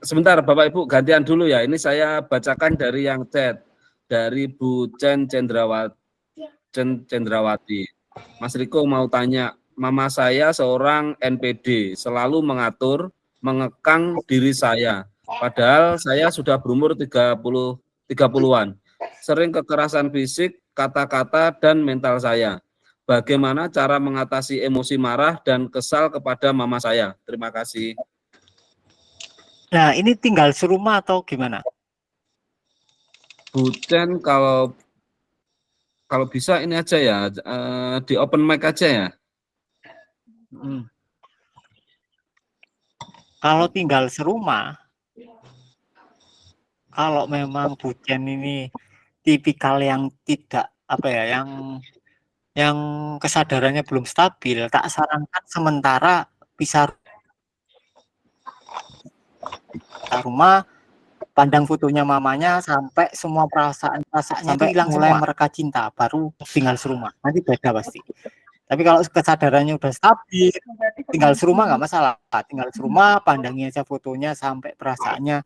sebentar Bapak Ibu, gantian dulu ya. Ini saya bacakan dari yang chat. Dari Bu Cendrawati. Mas Riko mau tanya, mama saya seorang NPD, selalu mengatur, mengekang diri saya. Padahal saya sudah berumur 30-an. Sering kekerasan fisik, kata-kata, dan mental saya. Bagaimana cara mengatasi emosi marah dan kesal kepada mama saya? Terima kasih. Nah, ini tinggal serumah atau gimana? Bu Cen, kalau bisa ini aja ya, di open mic aja ya. Kalau tinggal serumah, kalau memang Bu Cen ini tipikal yang tidak apa ya, yang kesadarannya belum stabil, tak sarankan sementara pisah rumah, pandang fotonya mamanya sampai semua perasaannya sampai hilang, mulai mereka cinta, baru tinggal serumah. Nanti beda pasti. Tapi kalau kesadarannya udah stabil, tinggal serumah nggak masalah. Tinggal serumah, pandangi aja fotonya sampai perasaannya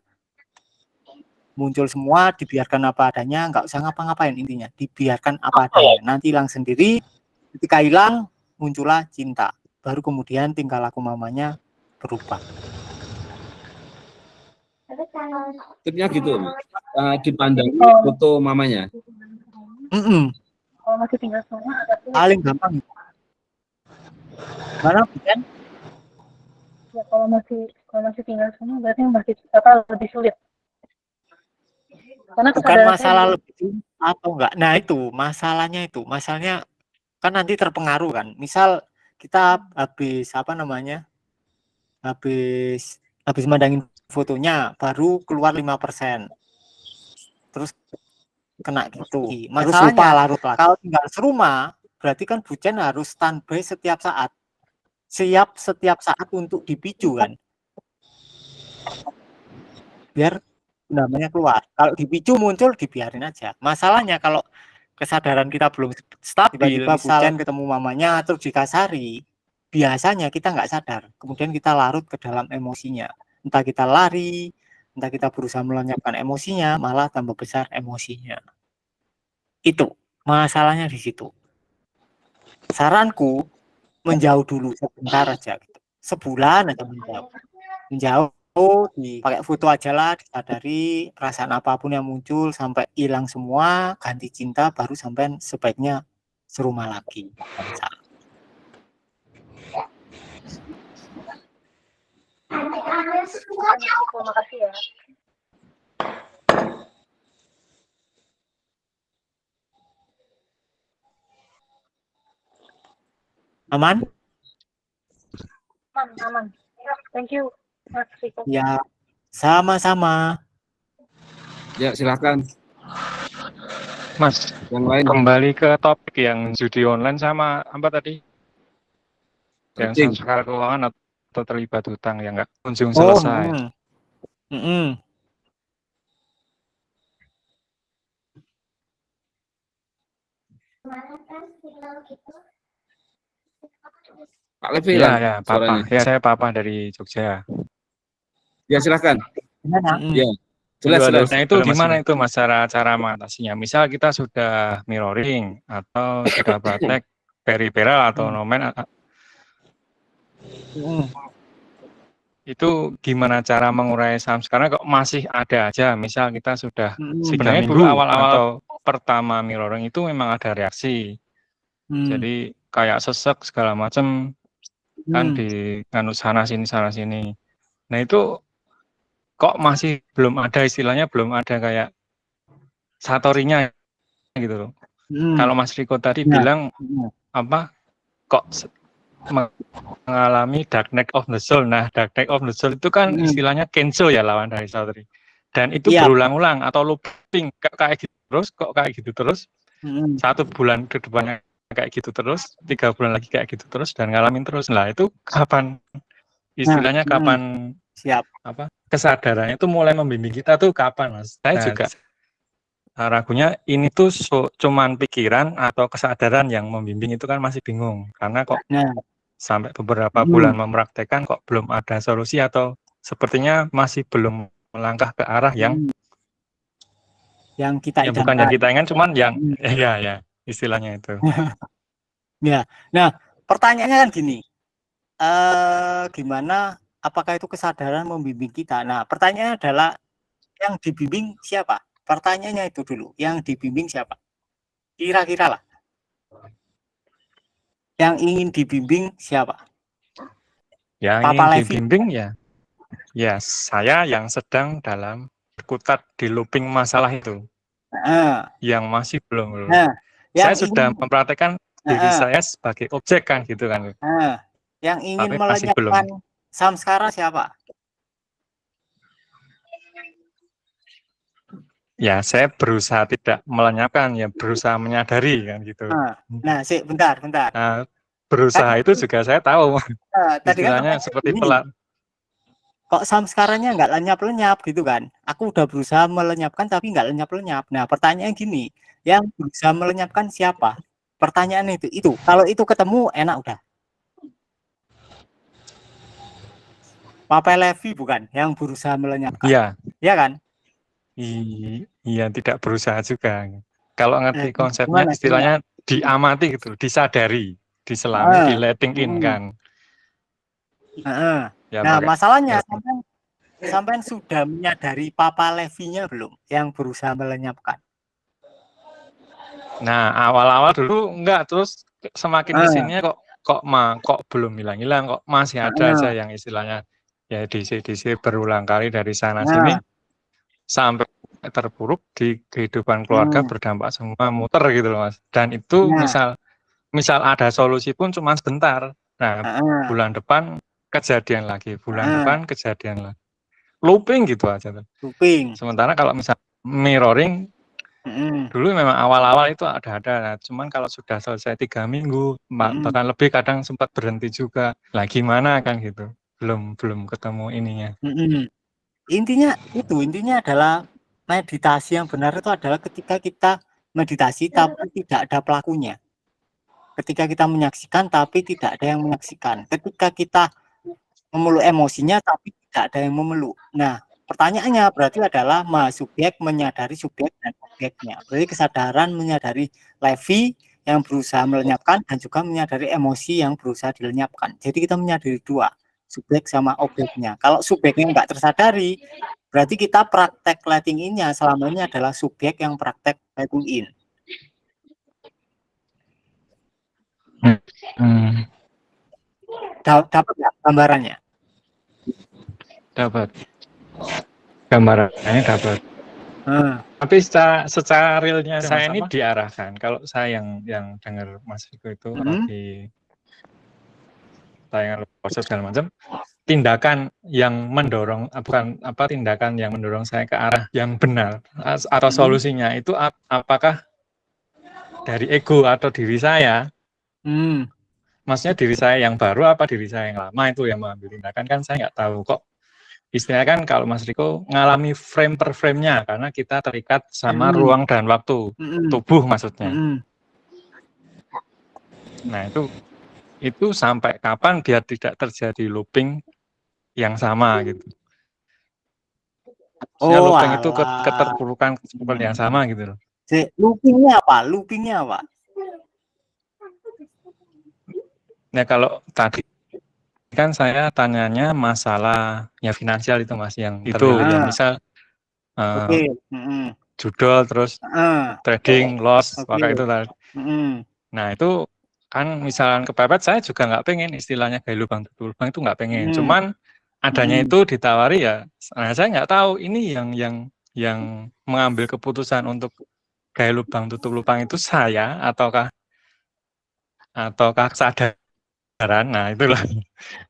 muncul semua, dibiarkan apa adanya, nggak usah ngapa-ngapain, intinya dibiarkan apa adanya. Nanti hilang sendiri. Ketika hilang, muncullah cinta. Baru kemudian tingkah laku mamanya berubah. Tipnya gitu, dipandang foto mamanya. Kalau masih tinggal sama paling gampang. Mana bukan? Ya, kalau masih tinggal sama berarti masih lebih sulit. Karena bukan masalah lebih atau enggak. Nah, itu masalahnya kan nanti terpengaruh kan. Misal kita habis habis mandangin fotonya baru keluar 5%. Terus kena gitu. Masalahnya lupa larut lagi. Kalau tinggal serumah berarti kan Bu Cen harus standby setiap saat. Siap setiap saat untuk dipicu kan. Biar namanya keluar. Kalau dipicu muncul dibiarin aja. Masalahnya kalau kesadaran kita belum stabil, tiba-tiba Bu Cen ketemu mamanya terus dikasari, biasanya kita nggak sadar. Kemudian kita larut ke dalam emosinya. Entah kita lari, entah kita berusaha melenyapkan emosinya, malah tambah besar emosinya. Itu masalahnya di situ. Saranku menjauh dulu sebentar aja gitu. Sebulan aja menjauh dipakai foto aja lah, disadari perasaan apapun yang muncul sampai hilang semua, ganti cinta, baru sampai sebaiknya serumah lagi. Terima kasih ya. Aman? Aman. Thank you, Mas Riko. Ya, sama-sama. Ya, silakan. Mas, yang lain. Kembali ke topik yang judi online sama apa tadi? Yang sanskara keuangan atau terlibat hutang yang nggak kunjung selesai. Pak Levi lah. Ya, Papa. Ya, saya Papa dari Jogja. Ya, silakan. Ya. Jelas. Nah, itu gimana itu Mas cara mengatasinya? Misal kita sudah mirroring atau sudah praktek periferal atau nomen, itu gimana cara mengurai samskara kok masih ada aja? Misal kita sudah sebenarnya dulu awal-awal atau pertama mirroring itu memang ada reaksi. Jadi kayak sesek segala macam kan di sana sini. Nah, itu kok masih belum ada istilahnya, belum ada kayak satorinya gitu loh. Kalau Mas Riko tadi bilang apa kok mengalami dark night of the soul. Nah, dark night of the soul itu kan istilahnya kenso ya, lawan dari satori. Dan itu berulang-ulang atau looping kayak gitu terus. 1 bulan ke depannya kayak gitu terus, 3 bulan lagi kayak gitu terus, dan ngalamin terus. Nah, itu kapan istilahnya kapan kesadarannya itu mulai membimbing kita tuh kapan, Mas? Saya juga ragunya ini tuh cuman pikiran atau kesadaran yang membimbing, itu kan masih bingung karena kok sampai beberapa bulan mempraktekkan kok belum ada solusi atau sepertinya masih belum melangkah ke arah yang kita bukan yang idamkan. kita inginkan, cuman yang ya istilahnya itu. Ya, nah pertanyaannya kan gini, gimana? Apakah itu kesadaran membimbing kita? Nah, pertanyaannya adalah yang dibimbing siapa? Pertanyaannya itu dulu, yang dibimbing siapa? Kira-kira lah. Yang ingin dibimbing siapa? Yang Papa ingin Levi. dibimbing ya saya yang sedang dalam berkutat di looping masalah itu, yang masih belum. Saya sudah mempraktekkan diri saya sebagai objek kan gitu kan. Yang ingin tapi masih melenyapkan belum. samskara siapa? Ya, saya berusaha tidak melenyapkan, ya berusaha menyadari kan gitu. Nah, bentar. Nah, berusaha itu juga saya tahu. Tadi Istilahnya kan seperti pelat. Kok samskaranya nggak lenyap-lenyap gitu kan? Aku udah berusaha melenyapkan tapi nggak lenyap-lenyap. Nah, pertanyaan gini, yang berusaha melenyapkan siapa? Pertanyaan itu. Kalau itu ketemu enak udah. Papa Levi bukan yang berusaha melenyapkan. Iya. Iya kan? Iya, tidak berusaha juga. Kalau ngerti konsepnya, istilahnya diamati gitu, disadari, diselami, di letting in kan. Ya, nah, masalahnya sampai sudah menyadari Papa Levi-nya belum yang berusaha melenyapkan? Nah, awal-awal dulu enggak, terus semakin kesini kok belum hilang-hilang, kok masih ada aja yang istilahnya ya DC berulang kali dari sana sini sampai terpuruk di kehidupan keluarga, berdampak semua, muter gitu loh Mas. Dan itu misal ada solusi pun cuma sebentar. Nah, bulan depan kejadian lagi, bulan depan kejadian lagi. Looping gitu aja tuh. Looping. Sementara kalau misal mirroring dulu memang awal-awal itu ada. Nah, cuman kalau sudah selesai 3 minggu, bahkan lebih kadang sempat berhenti juga. Lah gimana kan gitu. Belum ketemu ininya. Intinya adalah meditasi yang benar itu adalah ketika kita meditasi tapi tidak ada pelakunya. Ketika kita menyaksikan tapi tidak ada yang menyaksikan. Ketika kita memeluk emosinya tapi tidak ada yang memeluk. Nah, pertanyaannya berarti adalah subjek menyadari subjek dan objeknya. Berarti kesadaran menyadari Levi yang berusaha melenyapkan dan juga menyadari emosi yang berusaha dilenyapkan. Jadi kita menyadari dua, subjek sama objeknya. Kalau subjeknya nggak tersadari, berarti kita praktek letting in-nya selama ini adalah subjek yang praktek letting in. Dapat nggak gambarannya? Dapat. Gambarannya dapat. Tapi secara realnya saya ini diarahkan. Kalau saya yang dengar Mas Riko itu di tayangan proses segala macam, tindakan yang mendorong tindakan yang mendorong saya ke arah yang benar atau solusinya itu apakah dari ego atau diri saya? Maksudnya diri saya yang baru apa diri saya yang lama itu yang mengambil tindakan, kan saya nggak tahu kok. Istilahnya kan kalau Mas Riko ngalami frame per frame-nya karena kita terikat sama ruang dan waktu tubuh maksudnya. Nah itu sampai kapan biar tidak terjadi looping yang sama gitu. Looping itu keterpurukan yang sama gitu loh. Loopingnya apa? Nah kalau tadi kan saya tanyanya masalah ya finansial itu Mas, yang itu ya misal judol terus trading loss pakai itu tadi. Nah itu kan misalkan kepepet, saya juga nggak pengen istilahnya gaya lubang tutup lubang itu nggak pengen. Cuman adanya itu ditawari ya. Nah saya nggak tahu ini yang mengambil keputusan untuk gaya lubang tutup lubang itu saya ataukah kesadaran. Nah itulah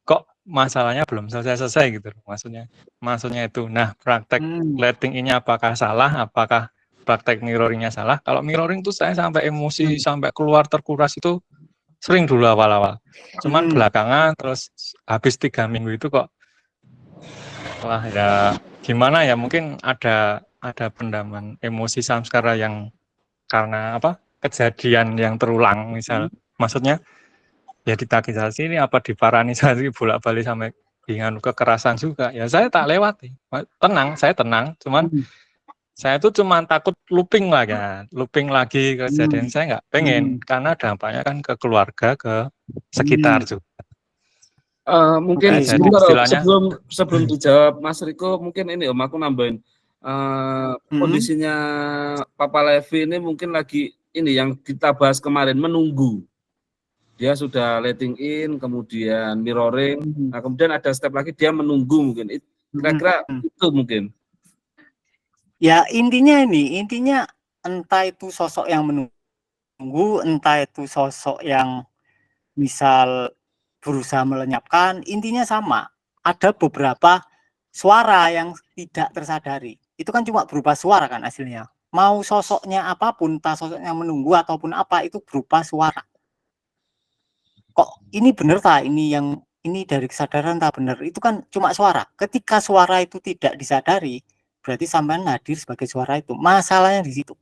kok masalahnya belum selesai gitu maksudnya itu. Nah praktek letting ini apakah salah, apakah praktek mirroringnya salah? Kalau mirroring tuh saya sampai emosi sampai terkuras itu sering dulu awal-awal, cuman belakangan terus habis 3 minggu itu kok wah ya gimana ya, mungkin ada pendaman emosi samskara yang karena kejadian yang terulang misal, maksudnya ya ditagisasi ini apa diparanisasi bolak-balik sampai dengan kekerasan juga. Ya saya tak lewati. Saya tenang, cuman saya tuh cuma takut looping lagi, looping lagi kejadian. Saya nggak pengen karena dampaknya kan ke keluarga, ke sekitar juga. Mungkin Oke, Jadi sebentar Om, istilahnya sebelum dijawab Mas Riko, mungkin ini Om, aku nambahin kondisinya Papa Levi ini mungkin lagi ini yang kita bahas kemarin, menunggu. Dia sudah letting in, kemudian mirroring, nah kemudian ada step lagi dia menunggu mungkin. Kira-kira itu mungkin. Ya intinya entah itu sosok yang menunggu, entah itu sosok yang misal berusaha melenyapkan, intinya sama. Ada beberapa suara yang tidak tersadari. Itu kan cuma berupa suara kan hasilnya. Mau sosoknya apapun, entah sosoknya menunggu ataupun apa, itu berupa suara. Kok ini bener tak? Ini dari kesadaran tak bener? Itu kan cuma suara. Ketika suara itu tidak disadari, berarti sampean hadir sebagai suara itu. Masalahnya di situ.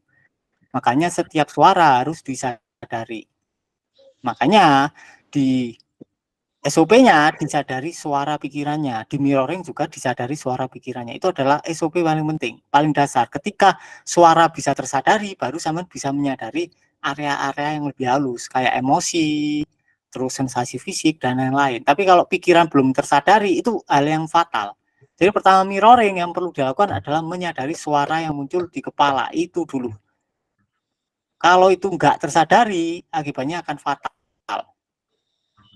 Makanya setiap suara harus disadari. Makanya di SOP-nya disadari suara pikirannya, di mirroring juga disadari suara pikirannya. Itu adalah SOP paling penting, paling dasar. Ketika suara bisa tersadari, baru sampean bisa menyadari area-area yang lebih halus, kayak emosi, terus sensasi fisik, dan lain-lain. Tapi kalau pikiran belum tersadari, itu hal yang fatal. Jadi pertama mirroring yang perlu dilakukan adalah menyadari suara yang muncul di kepala, itu dulu. Kalau itu nggak tersadari, akibatnya akan fatal.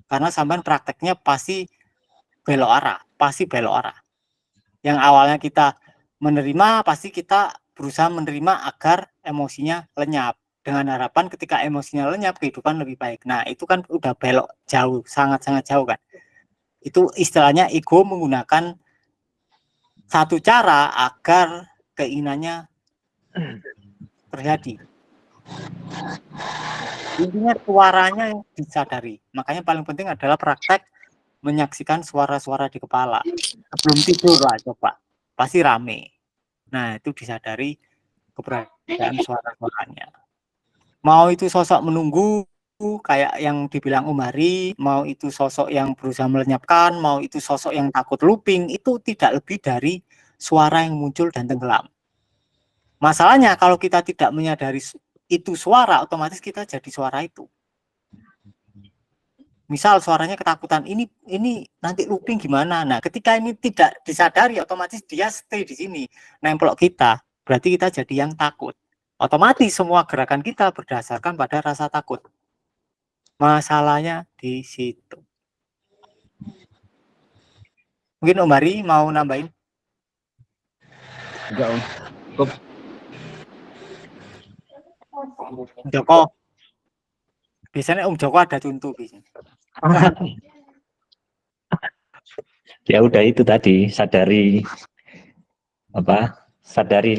Karena sampean prakteknya pasti belok arah. Yang awalnya kita menerima, pasti kita berusaha menerima agar emosinya lenyap. Dengan harapan ketika emosinya lenyap, kehidupan lebih baik. Nah, itu kan udah belok jauh, sangat-sangat jauh kan. Itu istilahnya ego menggunakan satu cara agar keinginannya terjadi. Intinya suaranya yang disadari. Makanya paling penting adalah praktek menyaksikan suara-suara di kepala. Sebelum tidur lah coba. Pasti rame. Nah, itu disadari keberadaan suara-suaranya. Mau itu sosok menunggu kayak yang dibilang Umari, mau itu sosok yang berusaha melenyapkan, mau itu sosok yang takut looping, itu tidak lebih dari suara yang muncul dan tenggelam. Masalahnya kalau kita tidak menyadari itu suara, otomatis kita jadi suara itu. Misal suaranya ketakutan, ini nanti looping gimana? Nah, ketika ini tidak disadari, otomatis dia stay di sini, nempelok kita. Berarti kita jadi yang takut. Otomatis semua gerakan kita berdasarkan pada rasa takut. Masalahnya di situ. Mungkin Om Hari mau nambahin? Enggak Om. Cukup. Joko. Biasanya Om Joko ada contoh biasanya. Ya udah itu tadi, sadari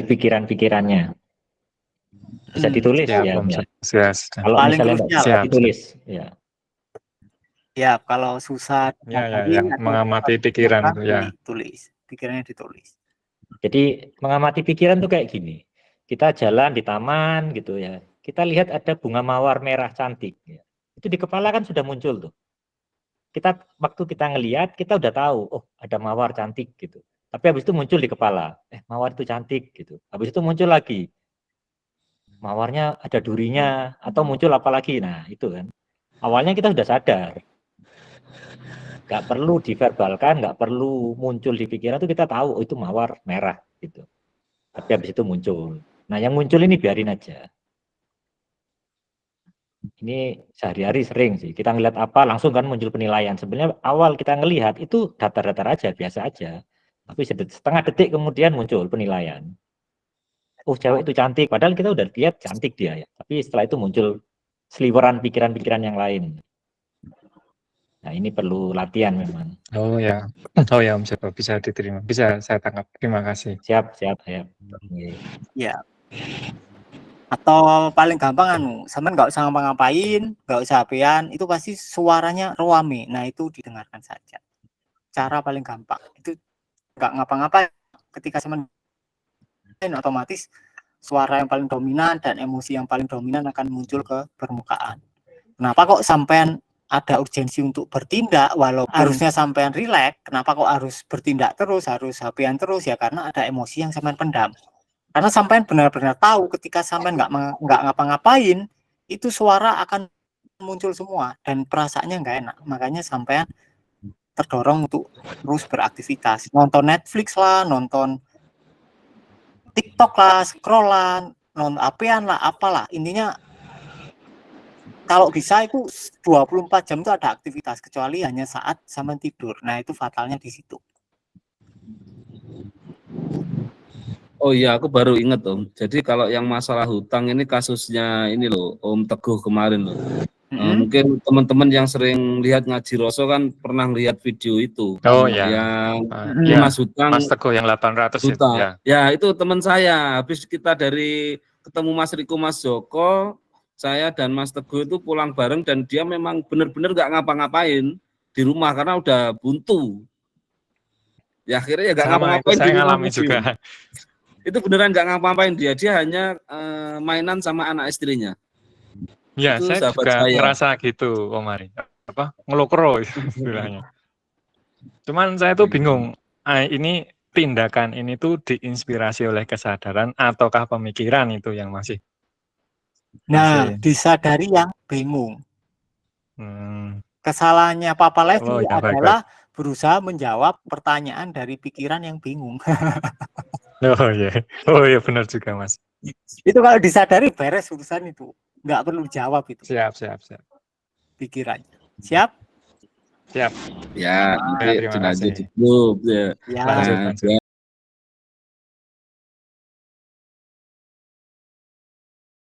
pikiran-pikirannya. Bisa ditulis ya. ya. Kalau Paling misalnya krusial, bisa ditulis ya. Ya, kalau susah mengamati pikiran itu ya. Ditulis, pikirannya ditulis. Jadi mengamati pikiran tuh kayak gini. Kita jalan di taman gitu ya. Kita lihat ada bunga mawar merah cantik. Ya. Itu di kepala kan sudah muncul tuh. Waktu kita ngelihat, kita udah tahu, oh ada mawar cantik gitu. Tapi habis itu muncul di kepala, mawar itu cantik gitu. Habis itu muncul lagi, mawarnya ada durinya, atau muncul apa lagi. Nah itu kan, awalnya kita sudah sadar. Nggak perlu diverbalkan, nggak perlu muncul di pikiran, itu kita tahu, oh itu mawar merah gitu. Tapi habis itu muncul. Nah yang muncul ini biarin aja. Ini sehari-hari sering sih, kita ngelihat apa langsung kan muncul penilaian. Sebenarnya awal kita ngelihat itu datar-datar aja, biasa aja. Tapi setengah detik kemudian muncul penilaian. Oh cewek itu cantik, padahal kita udah lihat cantik dia ya. Tapi setelah itu muncul seliweran pikiran-pikiran yang lain. Nah ini perlu latihan memang. Oh ya Om Joko, bisa diterima, bisa saya tangkap. Terima kasih. Siap. Ya. Atau paling gampang sampean nggak usah ngapa-ngapain, nggak usah apian, itu pasti suaranya ruame. Nah itu didengarkan saja. Cara paling gampang itu nggak ngapa-ngapain. Ketika sampean otomatis suara yang paling dominan dan emosi yang paling dominan akan muncul ke permukaan. Kenapa kok sampean ada urgensi untuk bertindak, walau harusnya sampean rileks, kenapa kok harus bertindak terus, harus HP-an terus ya, karena ada emosi yang sampean pendam. Karena sampean benar-benar tahu ketika sampean nggak ngapa-ngapain, itu suara akan muncul semua dan perasaannya nggak enak. Makanya sampean terdorong untuk terus beraktivitas, nonton Netflix lah, nonton TikTok lah, scrollan, nonton HP-an lah, apalah, intinya kalau bisa itu 24 jam itu ada aktivitas, kecuali hanya saat sampean tidur. Nah, itu fatalnya di situ. Oh iya, aku baru inget Om. Jadi kalau yang masalah hutang ini kasusnya ini loh, Om Teguh kemarin loh. Mungkin teman-teman yang sering lihat ngaji Roso kan pernah lihat video itu. Oh ya. Yang Ya, Mas hutang Mas Teguh yang 800 itu juta. ya. Ya, itu teman saya. Habis kita dari ketemu Mas Riko, Mas Joko, saya dan Mas Teguh itu pulang bareng dan dia memang benar-benar nggak ngapa-ngapain di rumah karena udah buntu. Ya akhirnya ya nggak Sama itu ngapa-ngapain di saya rumah. ngalami juga. Itu beneran nggak ngapa-ngapain dia hanya mainan sama anak istrinya. Ya, Itu saya sahabat juga saya. ngerasa gitu, Om Ari. Apa? Ngelokro istilahnya. Cuman saya tuh bingung. Ini tindakan ini tuh diinspirasi oleh kesadaran ataukah pemikiran itu yang masih Nah, disadari yang bingung. Kesalahannya Papa Levi adalah berusaha menjawab pertanyaan dari pikiran yang bingung. Oh iya benar juga Mas. Itu kalau disadari beres urusan itu, nggak perlu jawab itu. Siap. Pikirannya. Siap? Siap. Ya, terima kasih. cukup ya. Ya. Lanjut.